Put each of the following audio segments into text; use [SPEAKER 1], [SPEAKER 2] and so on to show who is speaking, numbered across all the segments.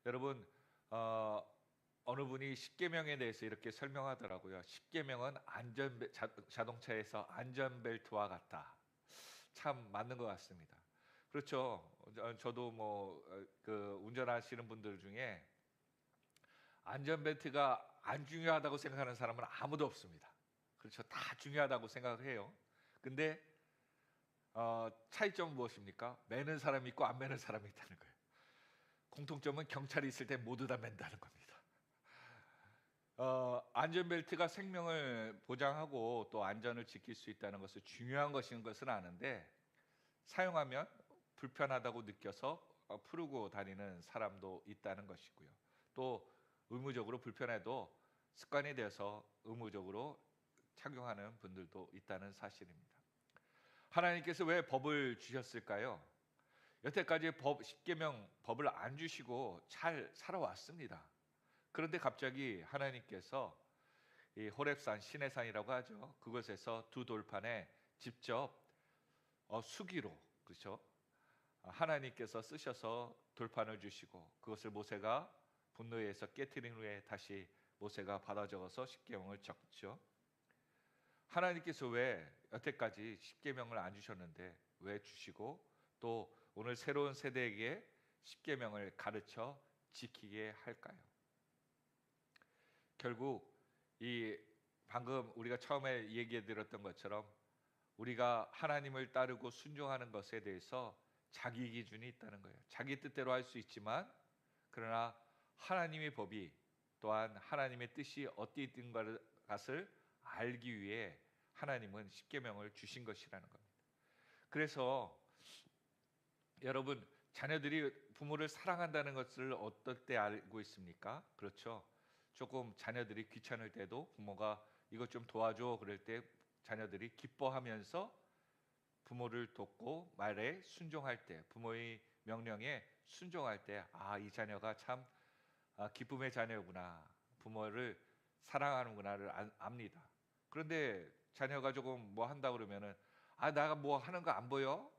[SPEAKER 1] 여러분, 어느 분이 십계명에 대해서 이렇게 설명하더라고요. 십계명은 자동차에서 안전벨트와 같다. 참 맞는 것 같습니다. 그렇죠. 저도 그 운전하시는 분들 중에 안전벨트가 안 중요하다고 생각하는 사람은 아무도 없습니다. 그렇죠. 다 중요하다고 생각을 해요. 근데 차이점은 무엇입니까? 매는 사람이 있고 안 매는 사람이 있다는 거예요. 공통점은 경찰이 있을 때 모두 다 맨다는 겁니다. 안전벨트가 생명을 보장하고 또 안전을 지킬 수 있다는 것을 중요한 것은 아는데, 사용하면 불편하다고 느껴서 풀고 다니는 사람도 있다는 것이고요. 또 의무적으로 불편해도 습관이 되어서 의무적으로 착용하는 분들도 있다는 사실입니다. 하나님께서 왜 법을 주셨을까요? 여태까지 십계명 법을 안 주시고 잘 살아왔습니다. 그런데 갑자기 하나님께서 이 호렙산, 시내산이라고 하죠. 그곳에서 두 돌판에 직접 수기로, 그렇죠? 하나님께서 쓰셔서 돌판을 주시고, 그것을 모세가 분노에 의해서 깨트린 후에 다시 모세가 받아 적어서 십계명을 적죠. 하나님께서 왜 여태까지 십계명을 안 주셨는데 왜 주시고, 또 오늘 새로운 세대에게 십계명을 가르쳐 지키게 할까요? 결국 이 방금 우리가 처음에 얘기해 드렸던 것처럼 우리가 하나님을 따르고 순종하는 것에 대해서 자기 기준이 있다는 거예요. 자기 뜻대로 할 수 있지만, 그러나 하나님의 법이, 또한 하나님의 뜻이 어떻게 있는 것을 알기 위해 하나님은 십계명을 주신 것이라는 겁니다. 그래서 여러분, 자녀들이 부모를 사랑한다는 것을 어떨 때 알고 있습니까? 그렇죠. 조금 자녀들이 귀찮을 때도 부모가 이것 좀 도와줘 그럴 때 자녀들이 기뻐하면서 부모를 돕고 말에 순종할 때, 부모의 명령에 순종할 때, 이 자녀가 참 기쁨의 자녀구나, 부모를 사랑하는구나를 압니다. 그런데 자녀가 조금 뭐 한다 그러면은 내가 뭐 하는 거 안 보여?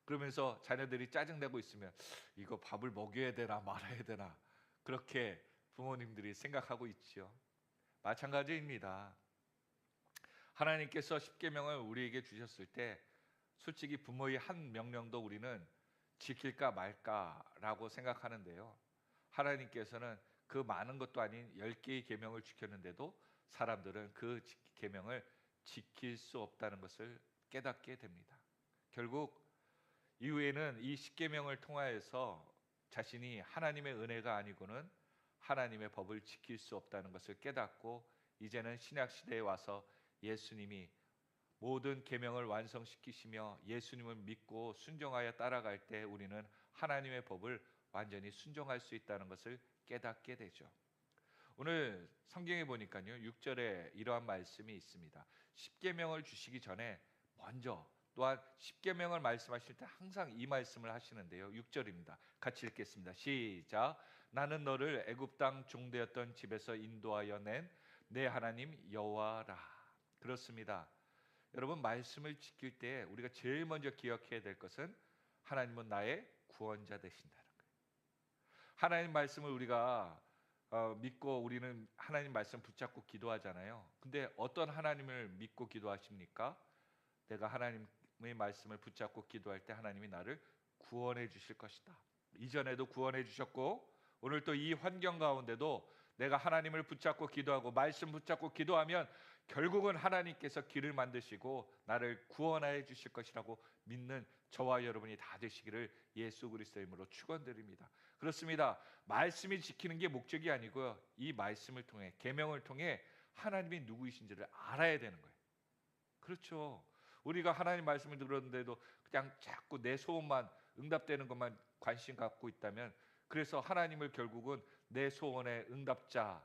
[SPEAKER 1] 그러면서 자녀들이 짜증내고 있으면 이거 밥을 먹여야 되나 말아야 되나, 그렇게 부모님들이 생각하고 있지요. 마찬가지입니다. 하나님께서 십계명을 우리에게 주셨을 때 솔직히 부모의 한 명령도 우리는 지킬까 말까라고 생각하는데요. 하나님께서는 그 많은 것도 아닌 10개의 계명을 지켰는데도 사람들은 그 계명을 지킬 수 없다는 것을 깨닫게 됩니다. 결국 이후에는 이 십계명을 통하여서 자신이 하나님의 은혜가 아니고는 하나님의 법을 지킬 수 없다는 것을 깨닫고, 이제는 신약 시대에 와서 예수님이 모든 계명을 완성시키시며 예수님을 믿고 순종하여 따라갈 때 우리는 하나님의 법을 완전히 순종할 수 있다는 것을 깨닫게 되죠. 오늘 성경에 보니까요, 6절에 이러한 말씀이 있습니다. 십계명을 주시기 전에 먼저, 또한 십계명을 말씀하실 때 항상 이 말씀을 하시는데요. 6절입니다. 같이 읽겠습니다. 시작. 나는 너를 애굽 땅 종되었던 집에서 인도하여 낸 내 하나님 여호와라. 그렇습니다. 여러분, 말씀을 지킬 때 우리가 제일 먼저 기억해야 될 것은 하나님은 나의 구원자 되신다는 거예요. 하나님 말씀을 우리가 믿고 우리는 하나님 말씀 붙잡고 기도하잖아요. 근데 어떤 하나님을 믿고 기도하십니까? 내가 하나님의 말씀을 붙잡고 기도할 때 하나님이 나를 구원해 주실 것이다. 이전에도 구원해 주셨고 오늘 또 이 환경 가운데도 내가 하나님을 붙잡고 기도하고 말씀 붙잡고 기도하면 결국은 하나님께서 길을 만드시고 나를 구원하여 주실 것이라고 믿는 저와 여러분이 다 되시기를 예수 그리스도의 이름으로 축원드립니다. 그렇습니다. 말씀이 지키는 게 목적이 아니고요, 이 말씀을 통해, 계명을 통해 하나님이 누구이신지를 알아야 되는 거예요. 그렇죠. 우리가 하나님 말씀을 들었는데도 그냥 자꾸 내 소원만 응답되는 것만 관심 갖고 있다면, 그래서 하나님을 결국은 내 소원의 응답자,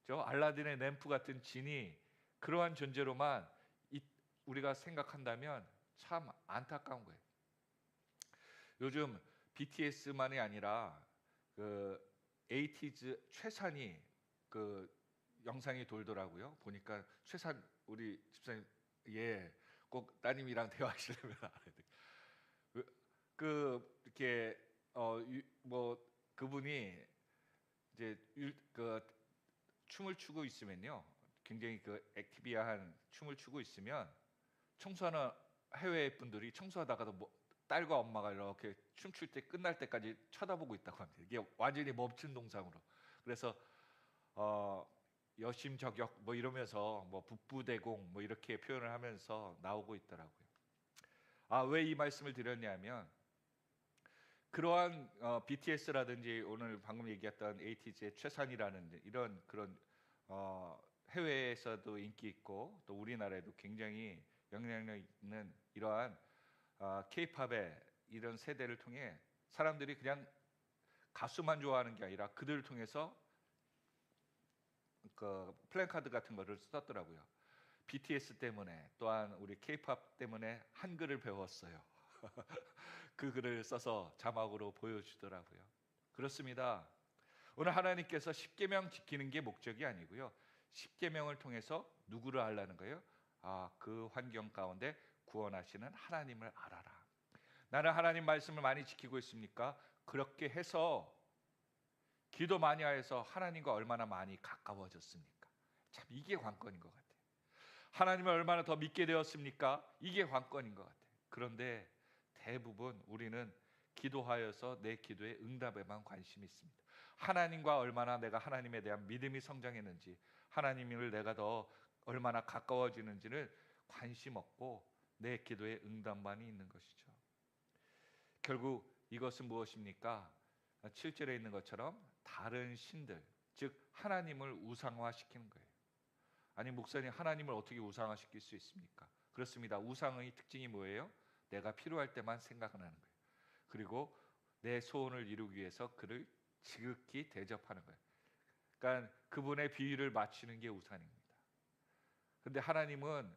[SPEAKER 1] 저 알라딘의 램프 같은 진이, 그러한 존재로만 우리가 생각한다면 참 안타까운 거예요. 요즘 BTS만이 아니라 그 에이티즈 최산이 그 영상이 돌더라고요. 보니까 최산 우리 집사님, 꼭 따님이랑 대화하시려면 알아야 돼. 이렇게 뭐 그분이 이제 그 춤을 추고 있으면요, 굉장히 그 액티비한 춤을 추고 있으면 청소하는 해외 분들이 청소하다가도 뭐 딸과 엄마가 이렇게 춤출 때 끝날 때까지 쳐다보고 있다고 합니다. 이게 완전히 멈춘 동상으로. 그래서 어, 여심저격 뭐 이러면서 뭐 북부대공 뭐 이렇게 표현을 하면서 나오고 있더라고요. 왜 이 말씀을 드렸냐면 그러한 BTS라든지 오늘 방금 얘기했던 에이티즈의 최산이라는 이런 그런 해외에서도 인기 있고 또 우리나라에도 굉장히 영향력 있는 이러한 K-팝의 이런 세대를 통해 사람들이 그냥 가수만 좋아하는 게 아니라 그들을 통해서 그 플랜카드 같은 거를 썼더라고요. BTS 때문에 또한 우리 K-팝 때문에 한글을 배웠어요. 그 글을 써서 자막으로 보여주더라고요. 그렇습니다. 오늘 하나님께서 십계명 지키는 게 목적이 아니고요. 십계명을 통해서 누구를 알라는 거예요? 그 환경 가운데 구원하시는 하나님을 알아라. 나는 하나님 말씀을 많이 지키고 있습니까? 그렇게 해서 기도 많이 하여서 하나님과 얼마나 많이 가까워졌습니까? 참 이게 관건인 것 같아요. 하나님을 얼마나 더 믿게 되었습니까? 이게 관건인 것 같아요. 그런데 대부분 우리는 기도하여서 내 기도의 응답에만 관심이 있습니다. 하나님과 얼마나 내가 하나님에 대한 믿음이 성장했는지, 하나님을 내가 더 얼마나 가까워지는지를 관심 없고 내 기도의 응답만이 있는 것이죠. 결국 이것은 무엇입니까? 7절에 있는 것처럼 다른 신들, 즉 하나님을 우상화시키는 거예요. 아니 목사님, 하나님을 어떻게 우상화시킬 수 있습니까? 그렇습니다. 우상의 특징이 뭐예요? 내가 필요할 때만 생각하는 거예요. 그리고 내 소원을 이루기 위해서 그를 지극히 대접하는 거예요. 그러니까 그분의 비위를 맞추는 게 우상입니다. 그런데 하나님은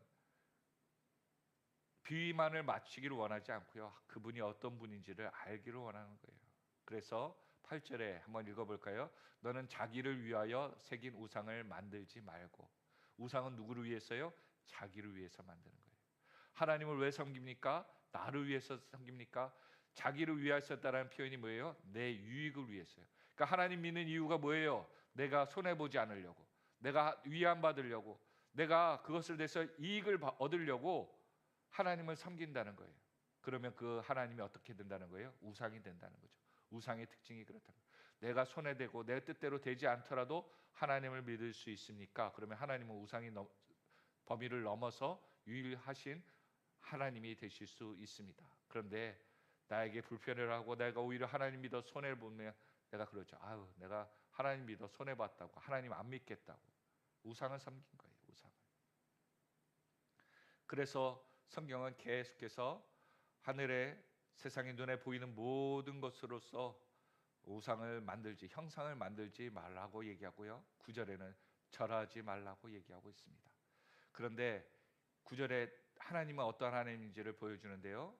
[SPEAKER 1] 비위만을 맞추기를 원하지 않고요. 그분이 어떤 분인지를 알기를 원하는 거예요. 그래서 8절에 한번 읽어볼까요? 너는 자기를 위하여 새긴 우상을 만들지 말고. 우상은 누구를 위해서요? 자기를 위해서 만드는 거예요. 하나님을 왜 섬깁니까? 나를 위해서 섬깁니까? 자기를 위하였다라는 표현이 뭐예요? 내 유익을 위해서요. 그러니까 하나님 믿는 이유가 뭐예요? 내가 손해보지 않으려고, 내가 위안 받으려고, 내가 그것을 대해서 이익을 얻으려고 하나님을 섬긴다는 거예요. 그러면 그 하나님이 어떻게 된다는 거예요? 우상이 된다는 거죠. 우상의 특징이 그렇다는 거예요. 내가 손해되고 내 뜻대로 되지 않더라도 하나님을 믿을 수 있습니까? 그러면 하나님은 우상의 범위를 넘어서 유일하신 하나님이 되실 수 있습니다. 그런데 나에게 불편을 하고 내가 오히려 하나님 믿어 손해를 보면 내가 그러죠. 내가 하나님 믿어 손해봤다고, 하나님 안 믿겠다고 우상을 섬긴 거예요. 우상을. 그래서 성경은 계속해서 하늘의 세상의 눈에 보이는 모든 것으로서 우상을 만들지, 형상을 만들지 말라고 얘기하고요. 9절에는 절하지 말라고 얘기하고 있습니다. 그런데 9절에 하나님은 어떤 하나님인지를 보여주는데요.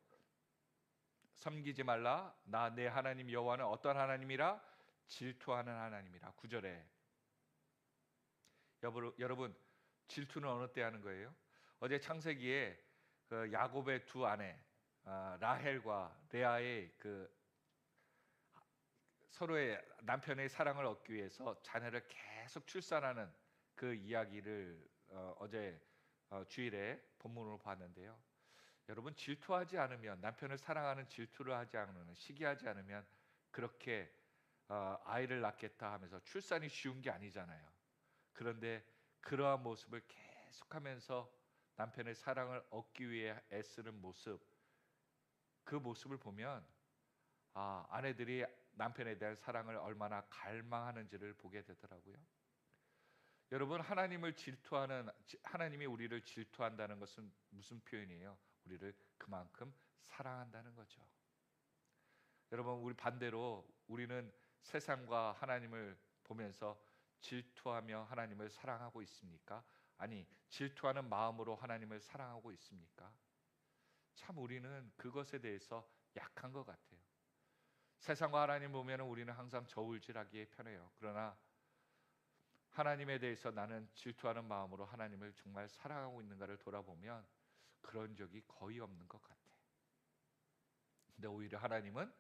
[SPEAKER 1] 섬기지 말라. 나 내 하나님 여호와는 어떤 하나님이라? 질투하는 하나님이라. 9절에 여러분, 질투는 어느 때 하는 거예요? 어제 창세기에 그 야곱의 두 아내 라헬과 레아의 그 서로의 남편의 사랑을 얻기 위해서 자녀를 계속 출산하는 그 이야기를 어제 주일에 본문으로 봤는데요. 여러분, 질투하지 않으면, 남편을 사랑하는 질투를 하지 않으면, 시기하지 않으면 그렇게 아이를 낳겠다 하면서 출산이 쉬운 게 아니잖아요. 그런데 그러한 모습을 계속하면서 남편의 사랑을 얻기 위해 애쓰는 모습, 그 모습을 보면 아내들이 남편에 대한 사랑을 얼마나 갈망하는지를 보게 되더라고요. 여러분, 하나님이 우리를 질투한다는 것은 무슨 표현이에요? 우리를 그만큼 사랑한다는 거죠. 여러분, 우리 반대로 우리는 세상과 하나님을 보면서 질투하며 하나님을 사랑하고 있습니까? 아니, 질투하는 마음으로 하나님을 사랑하고 있습니까? 참 우리는 그것에 대해서 약한 것 같아요. 세상과 하나님 보면 우리는 항상 저울질하기에 편해요. 그러나 하나님에 대해서 나는 질투하는 마음으로 하나님을 정말 사랑하고 있는가를 돌아보면 그런 적이 거의 없는 것 같아. 근데 오히려 하나님은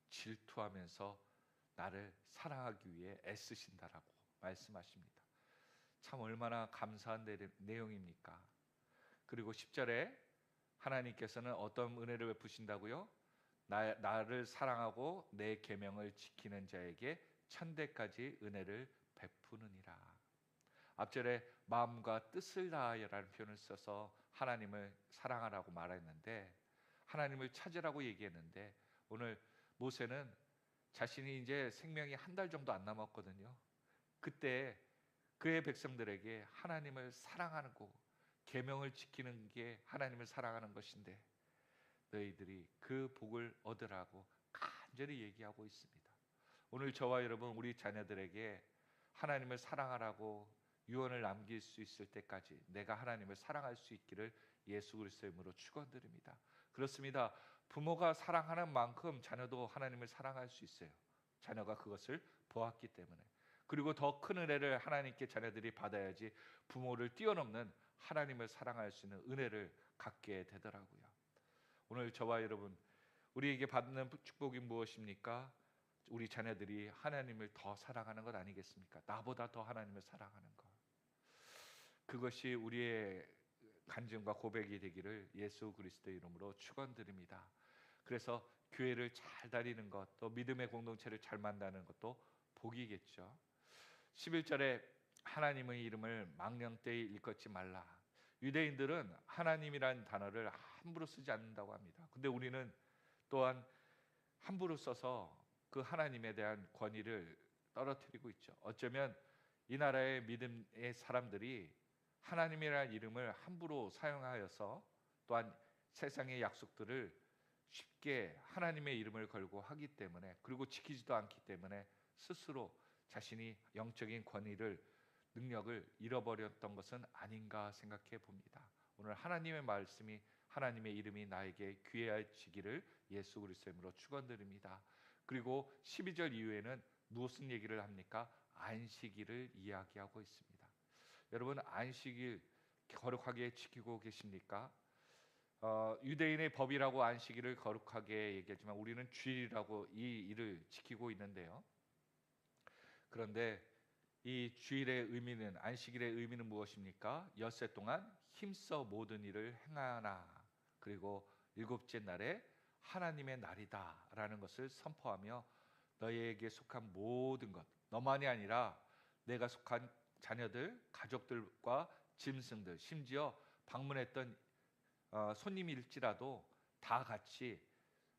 [SPEAKER 1] 질투하면서 나를 사랑하기 위해 애쓰신다라고 말씀하십니다. 참 얼마나 감사한 내용입니까? 그리고 10절에 하나님께서는 어떤 은혜를 베푸신다고요? 나를 사랑하고 내 계명을 지키는 자에게 천대까지 은혜를 베푸느니라. 앞절에 마음과 뜻을 다하여라는 표현을 써서 하나님을 사랑하라고 말했는데, 하나님을 찾으라고 얘기했는데, 오늘 모세는 자신이 이제 생명이 한 달 정도 안 남았거든요. 그때 그의 백성들에게 하나님을 사랑하는 거, 계명을 지키는 게 하나님을 사랑하는 것인데 너희들이 그 복을 얻으라고 간절히 얘기하고 있습니다. 오늘 저와 여러분, 우리 자녀들에게 하나님을 사랑하라고 유언을 남길 수 있을 때까지 내가 하나님을 사랑할 수 있기를 예수 그리스도의 이름으로 축원드립니다. 그렇습니다. 부모가 사랑하는 만큼 자녀도 하나님을 사랑할 수 있어요. 자녀가 그것을 보았기 때문에. 그리고 더 큰 은혜를 하나님께 자녀들이 받아야지 부모를 뛰어넘는 하나님을 사랑할 수 있는 은혜를 갖게 되더라고요. 오늘 저와 여러분, 우리에게 받는 축복이 무엇입니까? 우리 자녀들이 하나님을 더 사랑하는 것 아니겠습니까? 나보다 더 하나님을 사랑하는 것. 그것이 우리의 간증과 고백이 되기를 예수 그리스도의 이름으로 축원드립니다. 그래서 교회를 잘 다니는 것, 또 믿음의 공동체를 잘 만나는 것도 복이겠죠. 11절에 하나님의 이름을 망령되이 일컫지 말라. 유대인들은 하나님이라는 단어를 함부로 쓰지 않는다고 합니다. 근데 우리는 또한 함부로 써서 그 하나님에 대한 권위를 떨어뜨리고 있죠. 어쩌면 이 나라의 믿음의 사람들이 하나님이라는 이름을 함부로 사용하여서 또한 세상의 약속들을 쉽게 하나님의 이름을 걸고 하기 때문에, 그리고 지키지도 않기 때문에 스스로 자신이 영적인 권위를, 능력을 잃어버렸던 것은 아닌가 생각해 봅니다. 오늘 하나님의 말씀이, 하나님의 이름이 나에게 귀해지기를 예수 그리스도의 이름으로 축원드립니다. 그리고 12절 이후에는 무슨 얘기를 합니까? 안식일을 이야기하고 있습니다. 여러분, 안식일 거룩하게 지키고 계십니까? 유대인의 법이라고 안식일을 거룩하게 얘기하지만 우리는 주일이라고 이 일을 지키고 있는데요. 그런데 이 주일의 의미는, 안식일의 의미는 무엇입니까? 엿새 동안 힘써 모든 일을 행하나, 그리고 일곱째 날에 하나님의 날이다 라는 것을 선포하며 너희에게 속한 모든 것, 너만이 아니라 내가 속한 자녀들, 가족들과 짐승들, 심지어 방문했던 손님일지라도 다 같이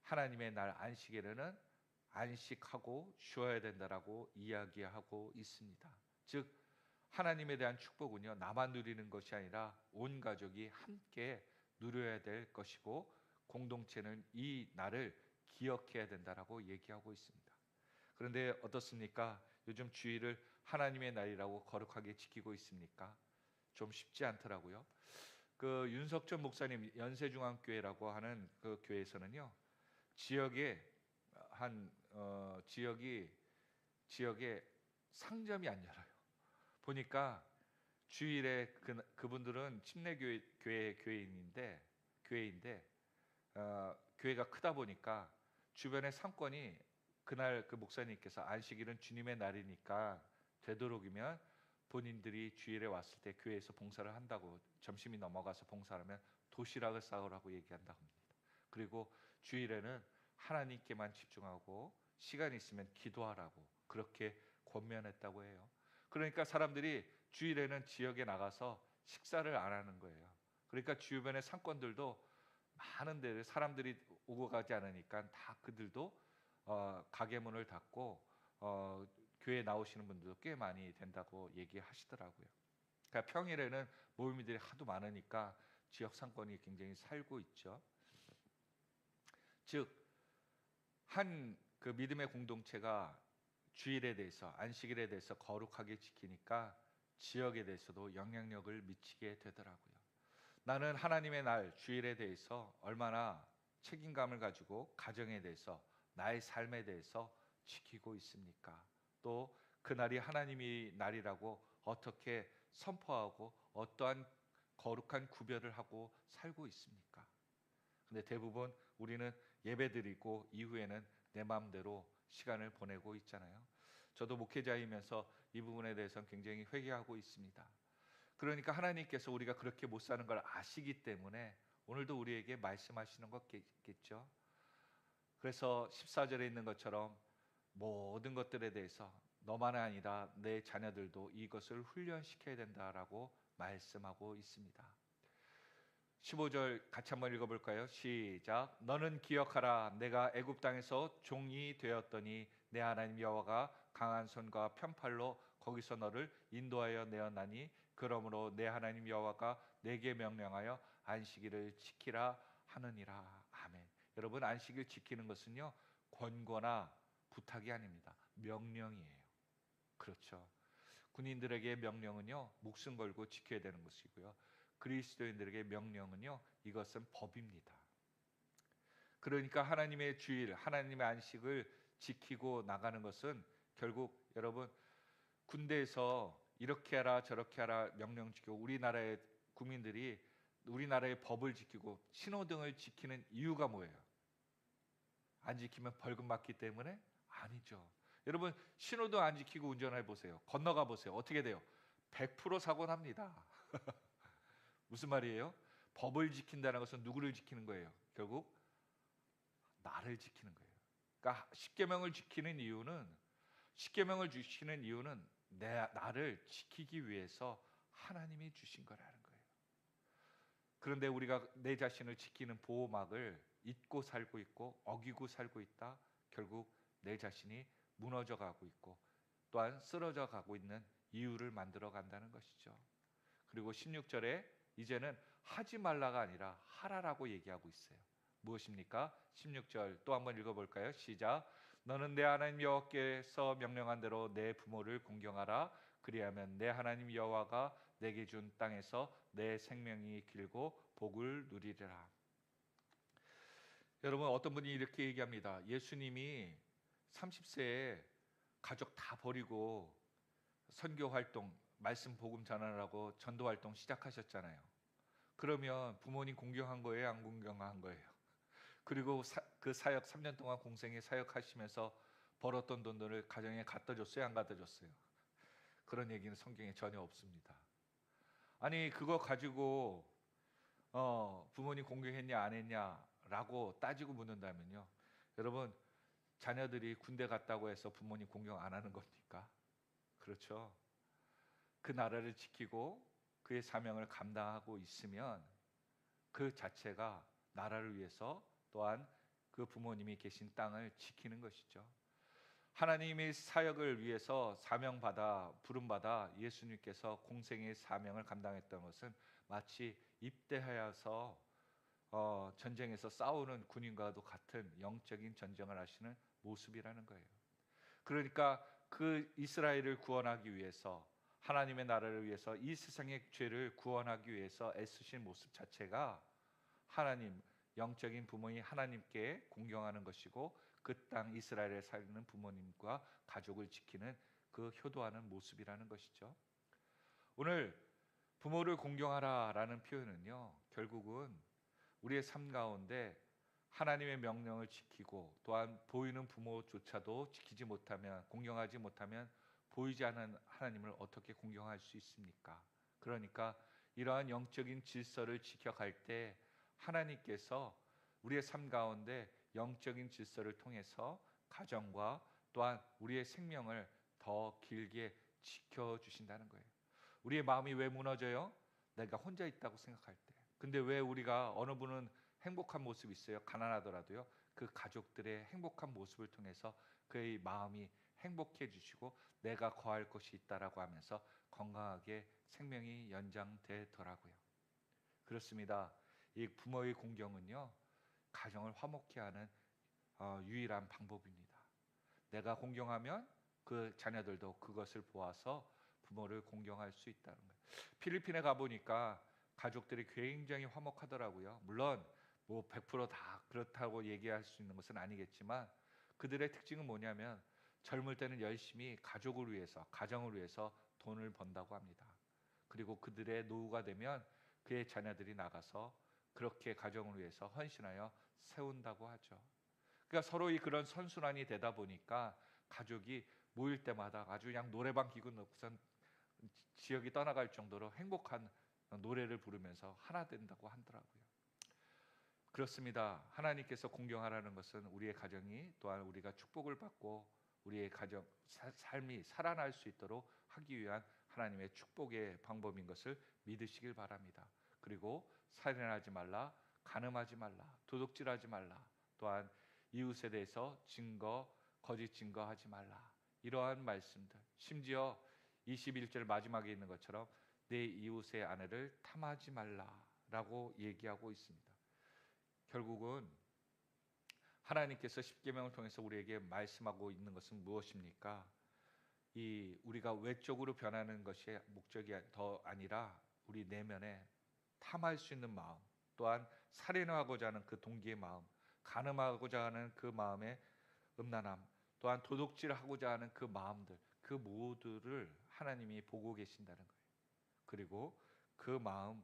[SPEAKER 1] 하나님의 날 안식일에는 안식하고 쉬어야 된다라고 이야기하고 있습니다. 즉 하나님에 대한 축복은요, 나만 누리는 것이 아니라 온 가족이 함께 누려야 될 것이고, 공동체는 이 날을 기억해야 된다라고 얘기하고 있습니다. 그런데 어떻습니까? 요즘 주일을 하나님의 날이라고 거룩하게 지키고 있습니까? 좀 쉽지 않더라고요. 그 윤석천 목사님 연세중앙교회라고 하는 그 교회에서는요, 지역에 지역에 상점이 안 열어요. 보니까 주일에 그분들은 침례교회인데 교회가 크다 보니까 주변의 상권이, 그날 그 목사님께서 안식일은 주님의 날이니까 되도록이면 본인들이 주일에 왔을 때 교회에서 봉사를 한다고, 점심이 넘어가서 봉사하면 도시락을 싸오라고 얘기한다고 합니다. 그리고 주일에는 하나님께만 집중하고 시간 있으면 기도하라고 그렇게 권면했다고 해요. 그러니까 사람들이 주일에는 지역에 나가서 식사를 안 하는 거예요. 그러니까 주변의 상권들도 많은 데 사람들이 오고 가지 않으니까 다 그들도 가게 문을 닫고 교회 나오시는 분들도 꽤 많이 된다고 얘기하시더라고요. 그러니까 평일에는 모임들이 하도 많으니까 지역 상권이 굉장히 살고 있죠. 즉 한 그 믿음의 공동체가 주일에 대해서, 안식일에 대해서 거룩하게 지키니까 지역에 대해서도 영향력을 미치게 되더라고요. 나는 하나님의 날 주일에 대해서 얼마나 책임감을 가지고 가정에 대해서, 나의 삶에 대해서 지키고 있습니까? 또 그날이 하나님의 날이라고 어떻게 선포하고 어떠한 거룩한 구별을 하고 살고 있습니까? 근데 대부분 우리는 예배드리고 이후에는 내 마음대로 시간을 보내고 있잖아요. 저도 목회자이면서 이 부분에 대해서는 굉장히 회개하고 있습니다. 그러니까 하나님께서 우리가 그렇게 못 사는 걸 아시기 때문에 오늘도 우리에게 말씀하시는 것겠죠. 그래서 14절에 있는 것처럼 모든 것들에 대해서 너만 아니라 내 자녀들도 이것을 훈련시켜야 된다라고 말씀하고 있습니다. 15절 같이 한번 읽어볼까요? 시작. 너는 기억하라. 내가 애굽 땅에서 종이 되었더니 내 하나님 여호와가 강한 손과 편팔로 거기서 너를 인도하여 내었나니 그러므로 내 하나님 여호와가 내게 명령하여 안식일을 지키라 하느니라. 아멘. 여러분, 안식일 지키는 것은요, 권고나 부탁이 아닙니다. 명령이에요. 그렇죠. 군인들에게 명령은요, 목숨 걸고 지켜야 되는 것이고요. 그리스도인들에게 명령은요, 이것은 법입니다. 그러니까 하나님의 주일, 하나님의 안식을 지키고 나가는 것은 결국 여러분, 군대에서 이렇게 하라 저렇게 하라 명령 지키고 우리나라의 국민들이 우리나라의 법을 지키고 신호등을 지키는 이유가 뭐예요? 안 지키면 벌금 받기 때문에? 아니죠. 여러분, 신호등 안 지키고 운전해 보세요. 건너가 보세요. 어떻게 돼요? 100% 사고 납니다. 무슨 말이에요? 법을 지킨다는 것은 누구를 지키는 거예요? 결국 나를 지키는 거예요. 그러니까 십계명을 지키는 이유는 나를 지키기 위해서 하나님이 주신 거라는 거예요. 그런데 우리가 내 자신을 지키는 보호막을 잊고 살고 있고 어기고 살고 있다. 결국 내 자신이 무너져 가고 있고 또한 쓰러져 가고 있는 이유를 만들어 간다는 것이죠. 그리고 16절에 이제는 하지 말라가 아니라 하라라고 얘기하고 있어요. 무엇입니까? 16절 또 한번 읽어볼까요? 시작. 너는 내 하나님 여호와께서 명령한 대로 내 부모를 공경하라. 그리하면 내 하나님 여호와가 내게 준 땅에서 내 생명이 길고 복을 누리리라. 여러분, 어떤 분이 이렇게 얘기합니다. 예수님이 30세에 가족 다 버리고 선교 활동, 말씀 복음 전하라고 전도 활동 시작하셨잖아요. 그러면 부모님 공경한 거예요, 안 공경한 거예요? 그리고 그 사역 3년 동안 공생에 사역하시면서 벌었던 돈들을 가정에 갖다 줬어요, 안 갖다 줬어요? 그런 얘기는 성경에 전혀 없습니다. 아니, 그거 가지고 부모님 공경했냐 안 했냐라고 따지고 묻는다면요, 여러분, 자녀들이 군대 갔다고 해서 부모님 공경 안 하는 겁니까? 그렇죠. 그 나라를 지키고 그의 사명을 감당하고 있으면 그 자체가 나라를 위해서 또한 그 부모님이 계신 땅을 지키는 것이죠. 하나님의 사역을 위해서 사명받아 부름받아 예수님께서 공생의 사명을 감당했던 것은 마치 입대하여서 전쟁에서 싸우는 군인과도 같은 영적인 전쟁을 하시는 모습이라는 거예요. 그러니까 그 이스라엘을 구원하기 위해서 하나님의 나라를 위해서 이 세상의 죄를 구원하기 위해서 애쓰신 모습 자체가 하나님, 영적인 부모인 하나님께 공경하는 것이고 그 땅 이스라엘에 사는 부모님과 가족을 지키는 그 효도하는 모습이라는 것이죠. 오늘 부모를 공경하라라는 표현은요, 결국은 우리의 삶 가운데 하나님의 명령을 지키고 또한 보이는 부모조차도 지키지 못하면, 공경하지 못하면 보이지 않는 하나님을 어떻게 공경할 수 있습니까? 그러니까 이러한 영적인 질서를 지켜갈 때 하나님께서 우리의 삶 가운데 영적인 질서를 통해서 가정과 또한 우리의 생명을 더 길게 지켜주신다는 거예요. 우리의 마음이 왜 무너져요? 내가 혼자 있다고 생각할 때. 근데 왜 우리가 어느 분은 행복한 모습이 있어요. 가난하더라도요. 그 가족들의 행복한 모습을 통해서 그의 마음이 행복해 주시고 내가 거할 것이 있다라고 하면서 건강하게 생명이 연장되더라고요. 그렇습니다. 이 부모의 공경은요, 가정을 화목케 하는 유일한 방법입니다. 내가 공경하면 그 자녀들도 그것을 보아서 부모를 공경할 수 있다는 거예요. 필리핀에 가보니까 가족들이 굉장히 화목하더라고요. 물론 뭐 100%다 그렇다고 얘기할 수 있는 것은 아니겠지만 그들의 특징은 뭐냐면 젊을 때는 열심히 가족을 위해서, 가정을 위해서 돈을 번다고 합니다. 그리고 그들의 노후가 되면 그의 자녀들이 나가서 그렇게 가정을 위해서 헌신하여 세운다고 하죠. 그러니까 서로 이 그런 선순환이 되다 보니까 가족이 모일 때마다 아주 그냥 노래방 기구 넣고선 지역이 떠나갈 정도로 행복한 노래를 부르면서 하나 된다고 하더라고요. 그렇습니다. 하나님께서 공경하라는 것은 우리의 가정이 또한 우리가 축복을 받고 우리의 가정 삶이 살아날 수 있도록 하기 위한 하나님의 축복의 방법인 것을 믿으시길 바랍니다. 그리고 살인하지 말라, 간음하지 말라, 도둑질하지 말라, 또한 이웃에 대해서 거짓 증거하지 말라. 이러한 말씀들, 심지어 21절 마지막에 있는 것처럼 내 이웃의 아내를 탐하지 말라라고 얘기하고 있습니다. 결국은 하나님께서 십계명을 통해서 우리에게 말씀하고 있는 것은 무엇입니까? 이 우리가 외적으로 변하는 것이 목적이 더 아니라 우리 내면에 탐할 수 있는 마음, 또한 살인하고자 하는 그 동기의 마음, 간음하고자 하는 그 마음의 음란함, 또한 도둑질하고자 하는 그 마음들, 그 모두를 하나님이 보고 계신다는 거예요. 그리고 그 마음,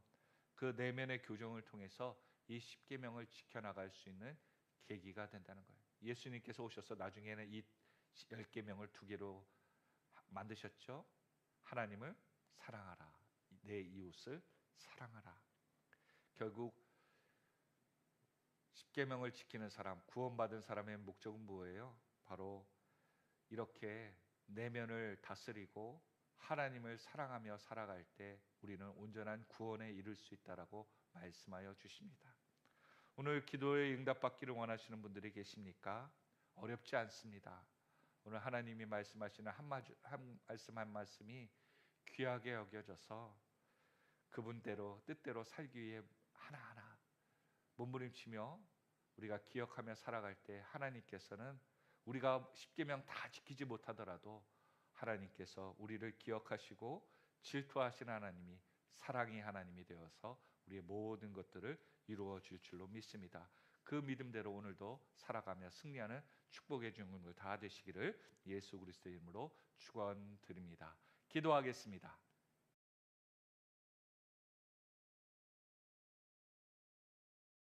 [SPEAKER 1] 그 내면의 교정을 통해서 이 십계명을 지켜나갈 수 있는 계기가 된다는 거예요. 예수님께서 오셔서 나중에는 이 10계명을 2개로 만드셨죠. 하나님을 사랑하라, 내 이웃을 사랑하라. 결국 십계명을 지키는 사람, 구원받은 사람의 목적은 뭐예요? 바로 이렇게 내면을 다스리고 하나님을 사랑하며 살아갈 때 우리는 온전한 구원에 이를 수 있다라고 말씀하여 주십니다. 오늘 기도에 응답받기를 원하시는 분들이 계십니까? 어렵지 않습니다. 오늘 하나님이 말씀하시는 한 말씀이 귀하게 여겨져서 그분대로 뜻대로 살기 위해 하나하나 몸부림치며 우리가 기억하며 살아갈 때 하나님께서는 우리가 십계명 다 지키지 못하더라도 하나님께서 우리를 기억하시고 질투하시는 하나님이 사랑의 하나님이 되어서 우리의 모든 것들을 이루어 줄 줄로 믿습니다. 그 믿음대로 오늘도 살아가며 승리하는 축복의 주인공들 다 되시기를 예수 그리스도의 이름으로 축원드립니다. 기도하겠습니다.